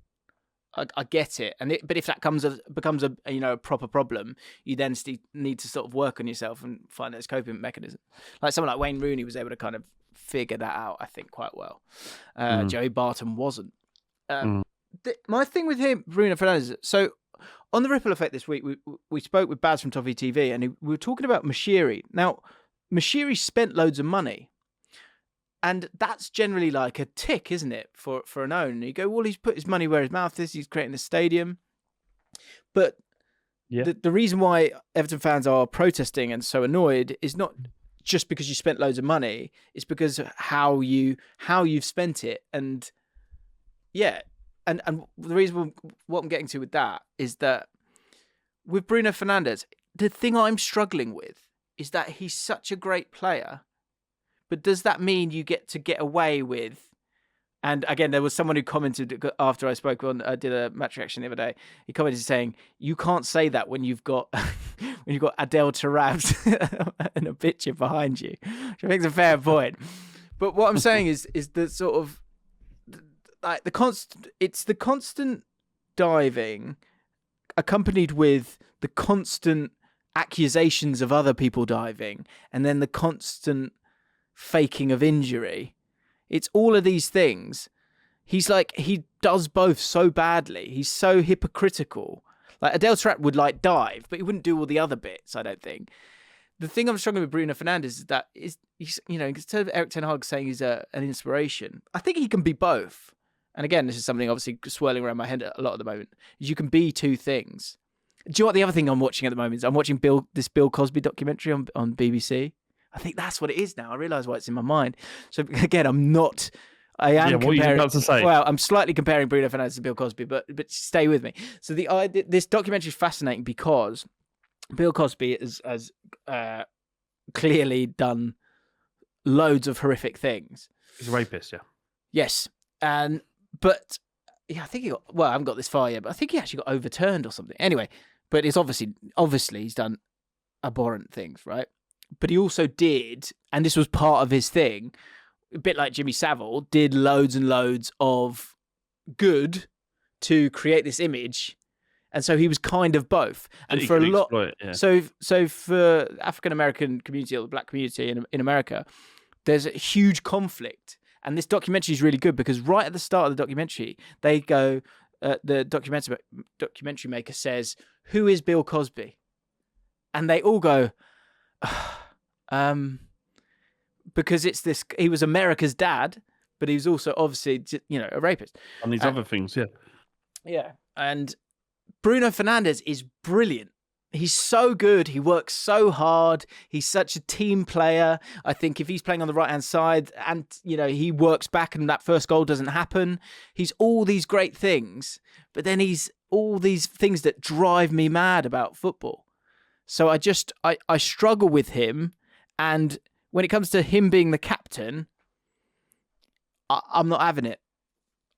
I get it, but if that becomes a proper problem, you then need to sort of work on yourself and find those coping mechanisms. Like someone like Wayne Rooney was able to kind of figure that out, I think, quite well. Joey Barton wasn't. My thing with him, Bruno Fernandes. So on the Ripple Effect this week, we spoke with Baz from Toffee TV, and we were talking about Moshiri. Now, Moshiri spent loads of money. And that's generally like a tick, isn't it, for an owner? And you go, well, he's put his money where his mouth is. He's creating a stadium. But the reason why Everton fans are protesting and so annoyed is not just because you spent loads of money. It's because of how you've spent it. And yeah, and the reason what I'm getting to with that is that with Bruno Fernandes, the thing I'm struggling with is that he's such a great player. But does that mean you get to get away with? And again, there was someone who commented after I spoke I did a match reaction the other day. He commented saying, "You can't say that when you've got Adel Taarabt and a picture behind you," which I think is a fair point. But what I'm saying is the sort of the constant. It's the constant diving, accompanied with the constant accusations of other people diving, and then the constant faking of injury. It's all of these things. He does both so badly. He's so hypocritical. Adel Taarabt would dive, but he wouldn't do all the other bits, I don't think. The thing I'm struggling with Bruno Fernandes is that he's instead of Erik Ten Hag saying he's an inspiration, I think he can be both. And again, this is something obviously swirling around my head a lot at the moment. Is you can be two things. Do you know what the other thing I'm watching at the moment is? I'm watching this Bill Cosby documentary on BBC. I think that's what it is now. I realise why it's in my mind. So again, I am what comparing. Are you about to say? Well, I'm slightly comparing Bruno Fernandes to Bill Cosby, but stay with me. So this documentary is fascinating because Bill Cosby has clearly done loads of horrific things. He's a rapist, yeah. Yes, but I think I haven't got this far yet, but I think he actually got overturned or something. Anyway, but it's obviously he's done abhorrent things, right? But he also did, and this was part of his thing, a bit like Jimmy Savile, did loads and loads of good to create this image. And so he was kind of both. And for a lot, so for African American community or the black community in America, there's a huge conflict. And this documentary is really good because right at the start of the documentary, they go, the documentary maker says, "Who is Bill Cosby?" And they all go, because he was America's dad, but he was also obviously, a rapist. And these other things, yeah. Yeah. And Bruno Fernandes is brilliant. He's so good. He works so hard. He's such a team player. I think if he's playing on the right-hand side and, he works back and that first goal doesn't happen, he's all these great things, but then he's all these things that drive me mad about football. So I struggle with him. And when it comes to him being the captain, I'm not having it.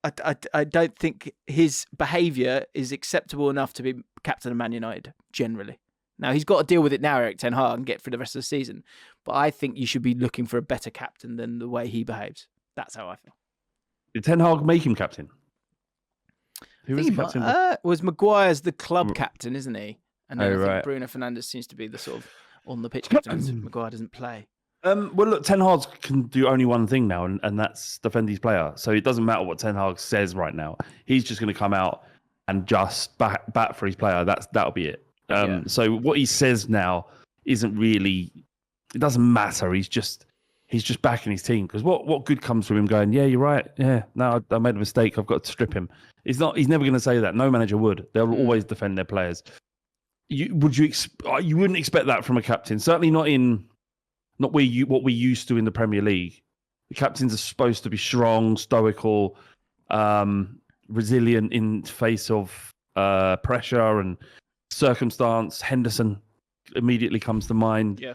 I don't think his behaviour is acceptable enough to be captain of Man United, generally. Now, he's got to deal with it now, Erik Ten Hag, and get through the rest of the season. But I think you should be looking for a better captain than the way he behaves. That's how I feel. Did Ten Hag make him captain? Who was the captain? Was Maguire's the club captain, isn't he? And then I think right. Bruno Fernandes seems to be the sort of on-the-pitch captain. Maguire doesn't play. Well, look, Ten Hag can do only one thing now, and that's defend his player. So it doesn't matter what Ten Hag says right now. He's just going to come out and just bat for his player. That'll be it. So what he says now isn't really. It doesn't matter. He's just backing his team because what good comes from him going? Yeah, you're right. Yeah, no, I made a mistake. I've got to strip him. He's never going to say that. No manager would. They'll always defend their players. You wouldn't expect that from a captain. Certainly not what we used to in the Premier League. The captains are supposed to be strong, stoical, resilient in face of pressure and circumstance. Henderson immediately comes to mind. Yeah.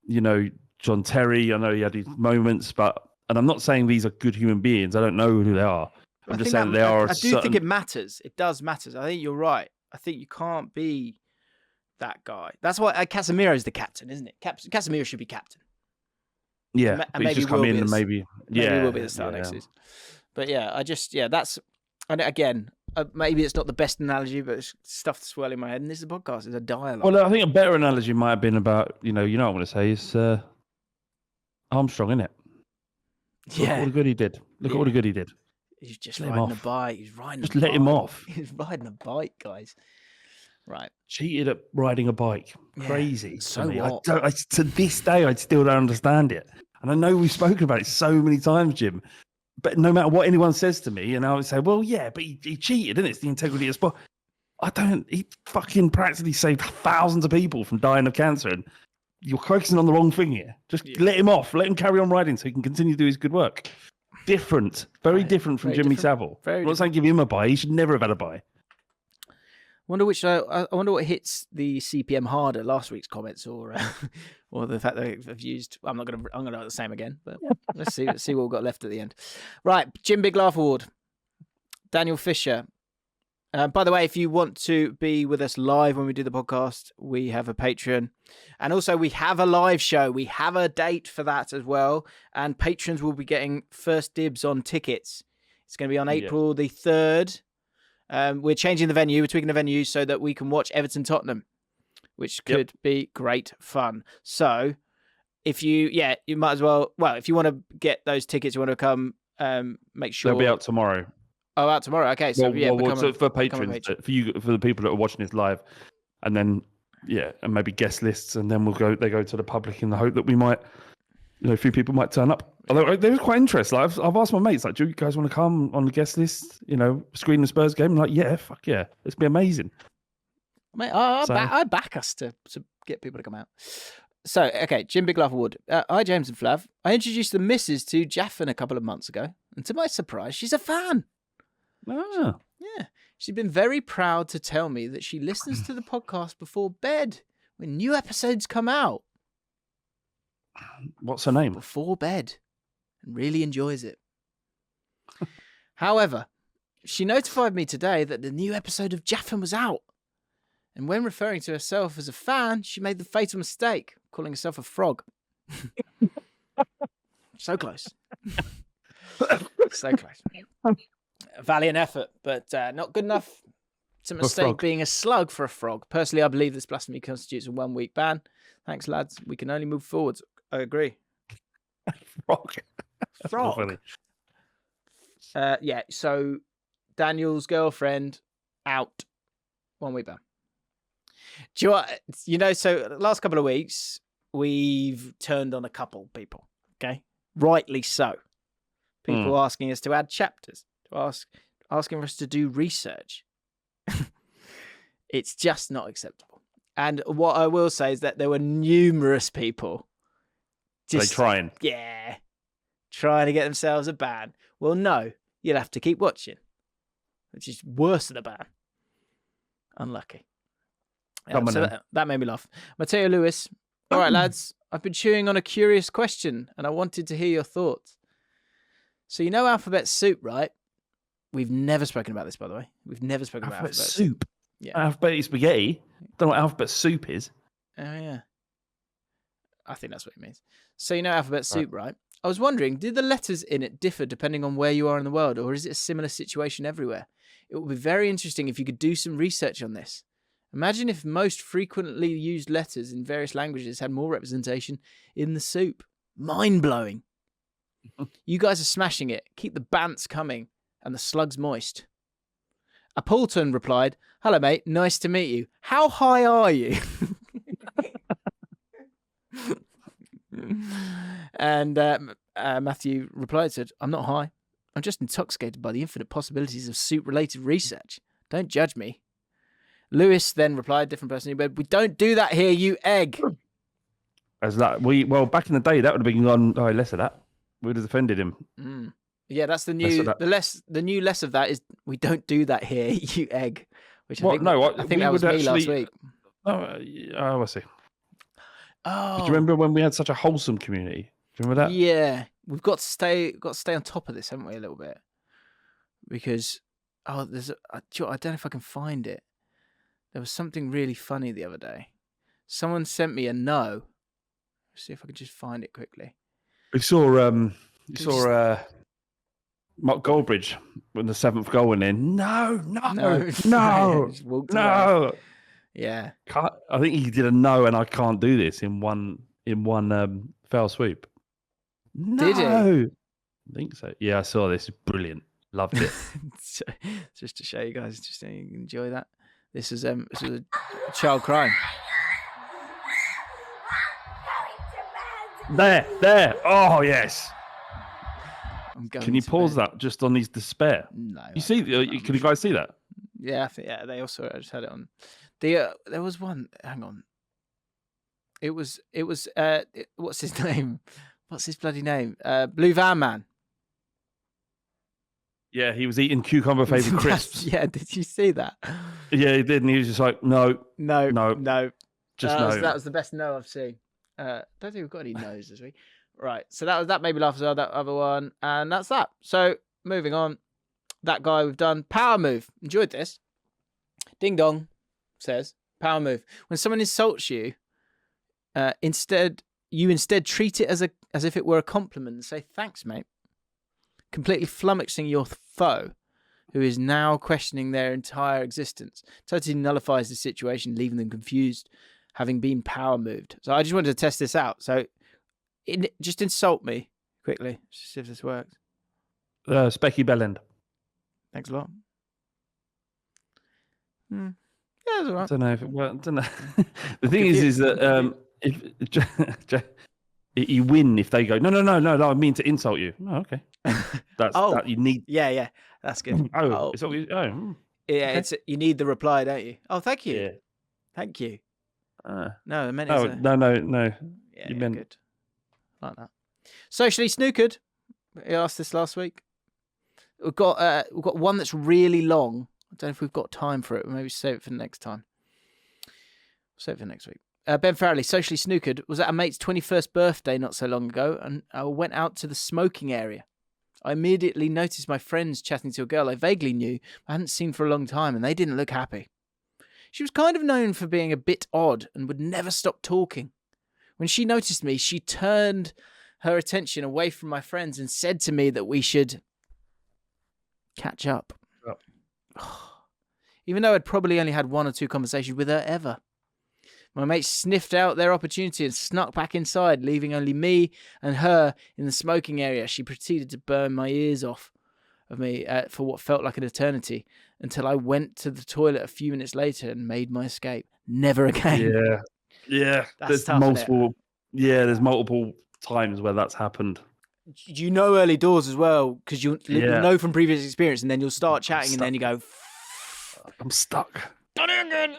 You know, John Terry, I know he had his moments, and I'm not saying these are good human beings. I don't know who they are. I'm just saying they are. I do think it matters. It does matter. I think you're right. I think you can't be that guy. That's why Casemiro's the captain, isn't it? Casemiro should be captain. Yeah, and he's just come in and maybe he will be the start next season. But that's, and again, maybe it's not the best analogy, but it's stuff to swirl in my head. And this is a podcast, it's a dialogue. Well, I think a better analogy might have been about, you know what I'm going to say is Armstrong, innit? Look at all the good he did. Look at all the good he did. He's just riding a bike. He's riding just let him off. He's riding a bike, guys. Right. Cheated at riding a bike. Crazy. So what? To this day, I still don't understand it. And I know we've spoken about it so many times, Jim. But no matter what anyone says to me, and I would say, well, yeah, but he cheated, and it's the integrity of sport. He fucking practically saved thousands of people from dying of cancer. And you're focusing on the wrong thing here. Just let him off. Let him carry on riding so he can continue to do his good work. Different. Very different from Jimmy Savile. I'm not saying give him a bye. He should never have had a bye. I wonder what hits the CPM harder, last week's comments or the fact that I've used. I'm going to write the same again, but let's see what we've got left at the end. Right, Jim Big Laugh Award, Daniel Fisher. By the way, if you want to be with us live when we do the podcast, we have a Patreon, and also we have a live show. We have a date for that as well, and patrons will be getting first dibs on tickets. It's going to be on April the 3rd. We're changing the venue. We're tweaking the venue so that we can watch Everton Tottenham, which could be great fun. So if you might as well. Well, if you want to get those tickets, you want to come, make sure they'll be out tomorrow. Oh, out tomorrow. Okay, so for patrons, for the people that are watching this live, and then and maybe guest lists, and then they go to the public in the hope that we might, a few people might turn up. Although they were quite interested. Like, I've asked my mates, like, do you guys want to come on the guest list? Screen the Spurs game. I'm like, yeah, fuck yeah, it's be amazing. Mate, I back us to get people to come out. So, okay, Jim Big Laugh Award. Hi, James and Flav. I introduced the missus to Jaffin a couple of months ago, and to my surprise, she's a fan. Ah. Yeah. She's been very proud to tell me that she listens to the podcast before bed when new episodes come out. What's her name? Before bed. And really enjoys it. However, she notified me today that the new episode of Jaffin was out. And when referring to herself as a fan, she made the fatal mistake, calling herself a frog. So close. So close. A valiant effort, but not good enough. It's a mistake being a slug for a frog. Personally, I believe this blasphemy constitutes a 1-week ban. Thanks, lads. We can only move forwards. I agree. Frog. So Daniel's girlfriend out. 1-week ban. Do you know, so the last couple of weeks, we've turned on a couple people, okay? Rightly so. People asking us to add chapters, asking us to do research. It's just not acceptable. And what I will say is that there were numerous people trying to get themselves a ban. Well, no, you'll have to keep watching, which is worse than a ban. Unlucky. That made me laugh. Mateo Lewis. All right, lads, I've been chewing on a curious question and I wanted to hear your thoughts. So you know alphabet soup, right? We've never spoken about this, by the way. We've never spoken about alphabet soup. Yeah. Alphabet spaghetti. Don't know what alphabet soup is. Oh, yeah. I think that's what it means. So you know alphabet soup, right? I was wondering, do the letters in it differ depending on where you are in the world, or is it a similar situation everywhere? It would be very interesting if you could do some research on this. Imagine if most frequently used letters in various languages had more representation in the soup. Mind-blowing. You guys are smashing it. Keep the bants coming and the slugs moist. Appleton replied, "Hello, mate. Nice to meet you. How high are you?" And Matthew replied, said, "I'm not high. I'm just intoxicated by the infinite possibilities of soup-related research. Don't judge me." Lewis then replied, different person, but we don't do that here, you egg. As that back in the day, that would have been on. Oh, less of that. We would have offended him. Yeah, that's the new. The new less of that is we don't do that here, you egg, Which What? I think that was me last week. Oh, I see. Oh, Do you remember when we had such a wholesome community? Do you remember that? Yeah, we've got to stay on top of this, haven't we? A little bit, because there's I don't know if I can find it. There was something really funny the other day. Someone sent me a no. Let's see if I can just find it quickly. We saw Mark Goldbridge when the 7th goal went in. No. Just walked away. Yeah. I think he did a no, and I can't do this in one foul swoop. No. Did he? I think so. Yeah, I saw this. Brilliant. Loved it. So, just to show you guys, just so you can enjoy that. This is a child crying. There. Oh yes. Can you pause that just on his despair? No. You see? Can you guys see that? Yeah, they also just had it on. There was one. Hang on. It was. What's his name? What's his bloody name? Blue Van Man. Yeah, he was eating cucumber flavoured crisps. Yeah, did you see that? Yeah, he did, and he was just like, no. Just no. That was the best no I've seen. Don't think we've got any no's this week. Right, so that made me laugh as well. That other one, and that's that. So moving on, that guy we've done power move. Enjoyed this. Ding dong says power move. When someone insults you, instead treat it as if it were a compliment and say thanks, mate. Completely flummoxing your foe, who is now questioning their entire existence. Totally nullifies the situation, leaving them confused, having been power moved. So I just wanted to test this out. So just insult me quickly, just see if this works. Specky Bellend. Thanks a lot. Yeah, that's all right. I don't know if it worked. I don't know. The thing is that if you win if they go, no, I mean to insult you. Oh, okay. That's that you need. Yeah, that's good. It's all. Yeah, okay. You need the reply, don't you? Oh, thank you. Yeah. Thank you. No, I meant no. Yeah, you meant good. Like that. Socially snookered. We asked this last week. We've got one that's really long. I don't know if we've got time for it. Maybe save it for next time. Save it for next week. Ben Farrelly, socially snookered, was at a mate's 21st birthday not so long ago, and I went out to the smoking area. I immediately noticed my friends chatting to a girl I vaguely knew, but hadn't seen for a long time, and they didn't look happy. She was kind of known for being a bit odd and would never stop talking. When she noticed me, she turned her attention away from my friends and said to me that we should catch up. Even though I'd probably only had one or two conversations with her ever. My mate sniffed out their opportunity and snuck back inside, leaving only me and her in the smoking area. She proceeded to burn my ears off of me for what felt like an eternity until I went to the toilet a few minutes later and made my escape. Never again. Yeah. That's there's tough, multiple. Yeah, there's multiple times where that's happened. You know early doors as well, because you know from previous experience, and then you'll start chatting, and then you go, I'm stuck. Done it again.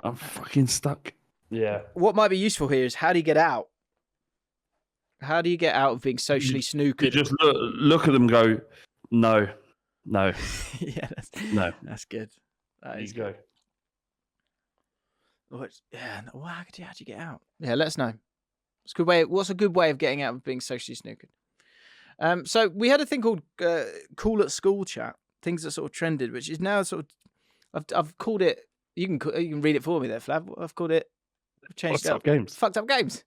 I'm fucking stuck. Yeah. What might be useful here is how do you get out? How do you get out of being socially snookered? You just look at them and go, no. Yeah, that's good. That is go. How do you get out? Yeah, let us know. What's a good way of getting out of being socially snookered? So we had a thing called Cool at School chat, things that sort of trended, which is now sort of I've called it. You can read it for me there, Flav. I've called it. Changed Fucked up games. Fucked up games.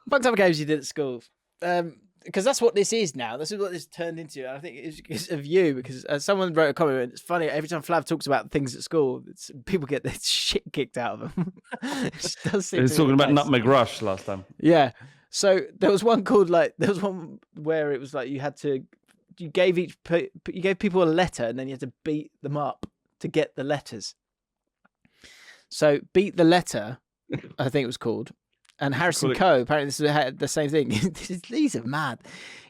Fucked up games you did at school. Because that's what this is now. This is what this turned into. And I think it's because of you. Because someone wrote a comment. And it's funny. Every time Flav talks about things at school, people get their shit kicked out of them. It does seem. He was talking about Nutmeg Rush last time. Yeah. So there was one where it was like you gave people a letter and then you had to beat them up to get the letters. So beat the letter, I think it was called. And Harrison Coe, apparently this is the same thing. These are mad.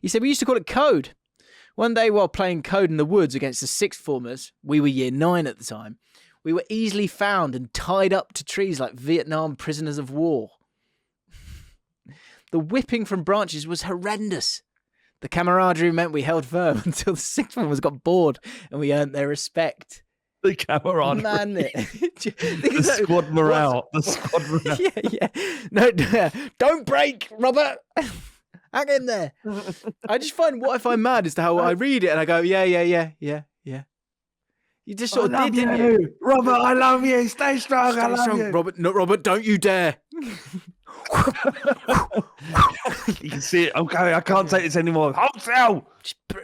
He said, we used to call it code. One day while playing code in the woods against the sixth formers, we were year 9 at the time, we were easily found and tied up to trees like Vietnam prisoners of war. The whipping from branches was horrendous. The camaraderie meant we held firm until the sixth formers got bored and we earned their respect. The camaraderie. Man, The squad morale. The squad morale. Yeah. No, don't break, Robert. Hang in there. I just find what I find mad is how I read it and I go, yeah. You just sort of did, didn't you? Robert, I love you. Stay strong. I love you. Robert, no, Robert, don't you dare. You can see it. I'm going. I can't take this anymore. Hold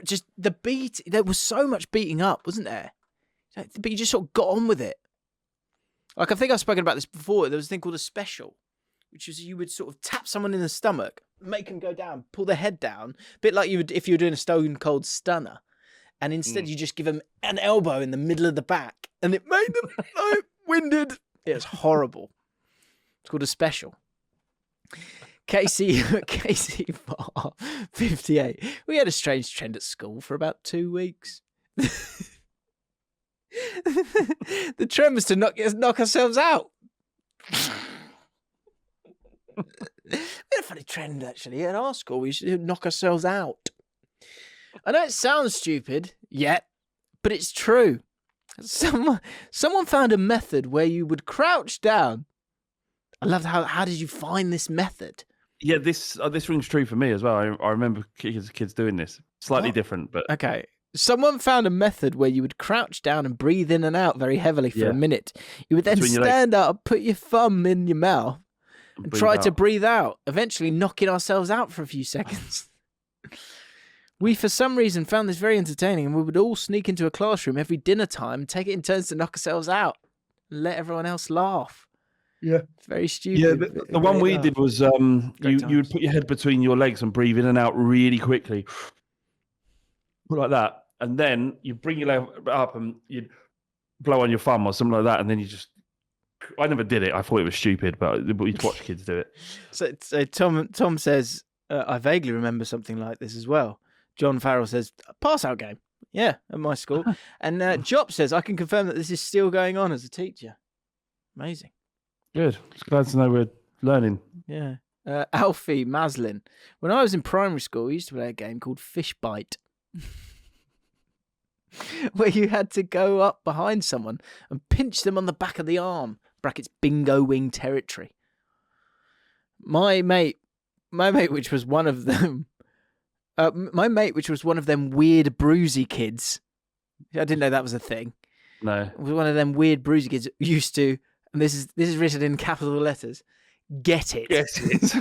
Just the beat. There was so much beating up, wasn't there? But you just sort of got on with it. Like, I think I've spoken about this before. There was a thing called a special, which is you would sort of tap someone in the stomach, make them go down, pull their head down, a bit like you would if you were doing a stone cold stunner. And instead you just give them an elbow in the middle of the back, and it made them winded. It was horrible. It's called a special. Casey Farr, 58. We had a strange trend at school for about 2 weeks. The trend was to knock ourselves out. We had a funny trend, actually, at our school. We used to knock ourselves out. I know it sounds stupid, but it's true. Someone found a method where you would crouch down. I loved how did you find this method? Yeah, this rings true for me as well. I remember kids doing this. Slightly different, but okay. Someone found a method where you would crouch down and breathe in and out very heavily for a minute. You would then stand up, put your thumb in your mouth, and try to breathe out, eventually knocking ourselves out for a few seconds. We, for some reason, found this very entertaining, and we would all sneak into a classroom every dinner time, take it in turns to knock ourselves out, and let everyone else laugh. Yeah. It's very stupid. Yeah, the one we did was you would put your head between your legs and breathe in and out really quickly. Like that. And then you bring your leg up and you'd blow on your thumb or something like that, and then you just... I never did it. I thought it was stupid, but we'd watch kids do it. So Tom says, I vaguely remember something like this as well. John Farrell says, pass-out game. Yeah, at my school. And Jop says, I can confirm that this is still going on as a teacher. Amazing. Good. It's glad to know we're learning. Yeah. Alfie Maslin. When I was in primary school, we used to play a game called Fish Bite. Where you had to go up behind someone and pinch them on the back of the arm. Brackets bingo wing territory. My mate, which was one of them... which was one of them weird bruisey kids. I didn't know that was a thing. No. It was one of them weird bruisey kids used to, and this is written in capital letters, get it. Get it.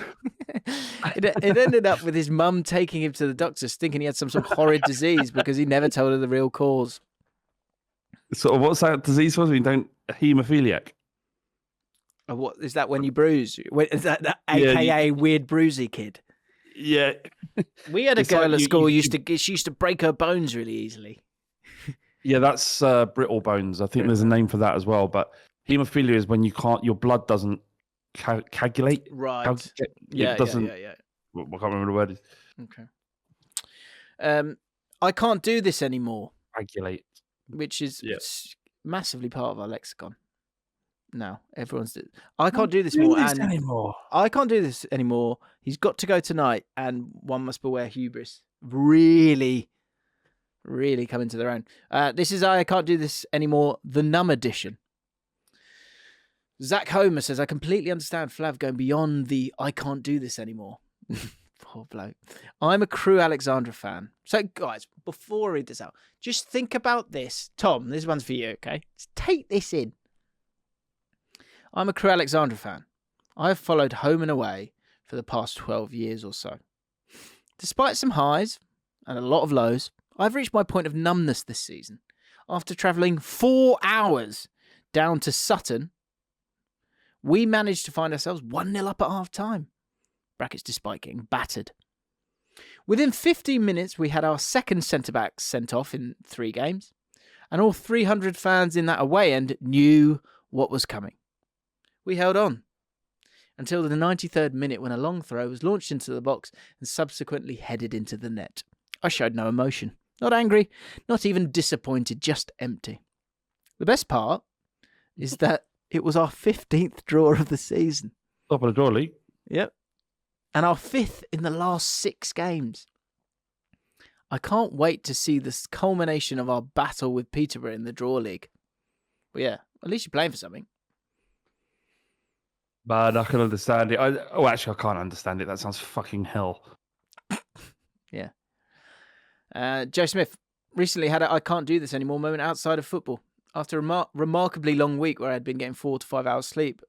It ended up with his mum taking him to the doctor thinking he had some sort of horrid disease because he never told her the real cause. So what's that disease was? Haemophiliac. What is that when you bruise? Is that AKA weird bruisey kid? Yeah. We had a girl at school she used to break her bones really easily. Yeah, that's brittle bones. I think there's a name for that as well. But haemophilia is when your blood doesn't coagulate. Right. Yeah. I can't remember the word. Okay. I can't do this anymore. Coagulate. Which is massively part of our lexicon. No, everyone's... I can't do this anymore. I can't do this anymore. He's got to go tonight, and one must beware hubris. Really, really coming to their own. This is I can't do this anymore, the numb edition. Zach Homer says, I completely understand Flav going beyond the I can't do this anymore. Poor bloke. I'm a Crew Alexandra fan. So, guys, before I read this out, just think about this. Tom, this one's for you, okay? Just take this in. I'm a Crew Alexandra fan. I have followed home and away for the past 12 years or so. Despite some highs and a lot of lows, I've reached my point of numbness this season. After travelling 4 hours down to Sutton, we managed to find ourselves 1-0 up at half-time. Brackets despite getting battered. Within 15 minutes, we had our second centre-back sent off in 3 games, and all 300 fans in that away end knew what was coming. We held on until the 93rd minute when a long throw was launched into the box and subsequently headed into the net. I showed no emotion. Not angry, not even disappointed, just empty. The best part is that it was our 15th draw of the season. Top of the draw league. Yep. And our 5th in the last 6 games. I can't wait to see the culmination of our battle with Peterborough in the draw league. But yeah, at least you're playing for something. But I can understand it. Actually, I can't understand it. That sounds fucking hell. Yeah. Joe Smith recently had a "I can't do this anymore" moment outside of football. After a remarkably long week where I had been getting 4 to 5 hours sleep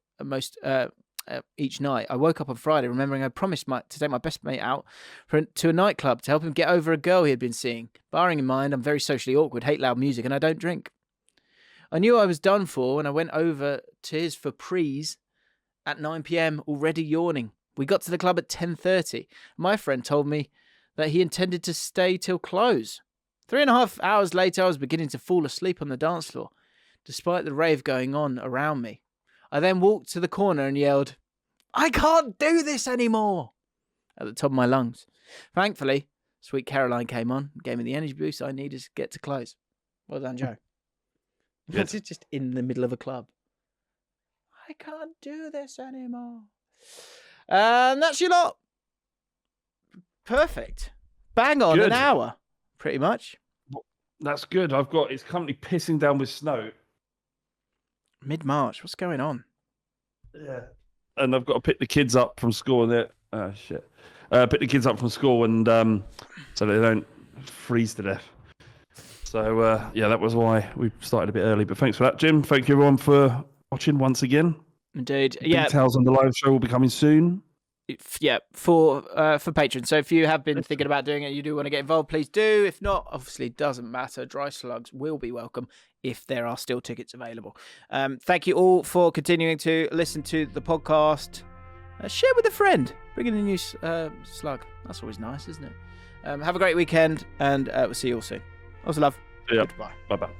each night, I woke up on Friday remembering I promised to take my best mate out to a nightclub to help him get over a girl he had been seeing. Bearing in mind I'm very socially awkward, hate loud music, and I don't drink. I knew I was done for when I went over to his for prees at 9 p.m, already yawning. We got to the club at 10:30. My friend told me that he intended to stay till close. 3.5 hours later, I was beginning to fall asleep on the dance floor, despite the rave going on around me. I then walked to the corner and yelled, "I can't do this anymore!" at the top of my lungs. Thankfully, Sweet Caroline came on and gave me the energy boost I needed to get to close. Well done, Joe. That's just in the middle of a club. I can't do this anymore. And that's your lot. Perfect. Bang on. An hour, pretty much. That's good. It's currently pissing down with snow. Mid-March. What's going on? Yeah. And I've got to pick the kids up from school and pick the kids up from school and so they don't freeze to death. So that was why we started a bit early. But thanks for that, Jim. Thank you everyone for watching once again. Indeed. Details on the live show will be coming soon. Yeah, for patrons. So if you have been thinking about doing it, you do want to get involved, please do. If not, obviously it doesn't matter. Dry slugs will be welcome if there are still tickets available. Thank you all for continuing to listen to the podcast. Share with a friend. Bring in a new slug. That's always nice, isn't it? Have a great weekend, and we'll see you all soon. Lots of love. Yeah. Goodbye. Bye-bye.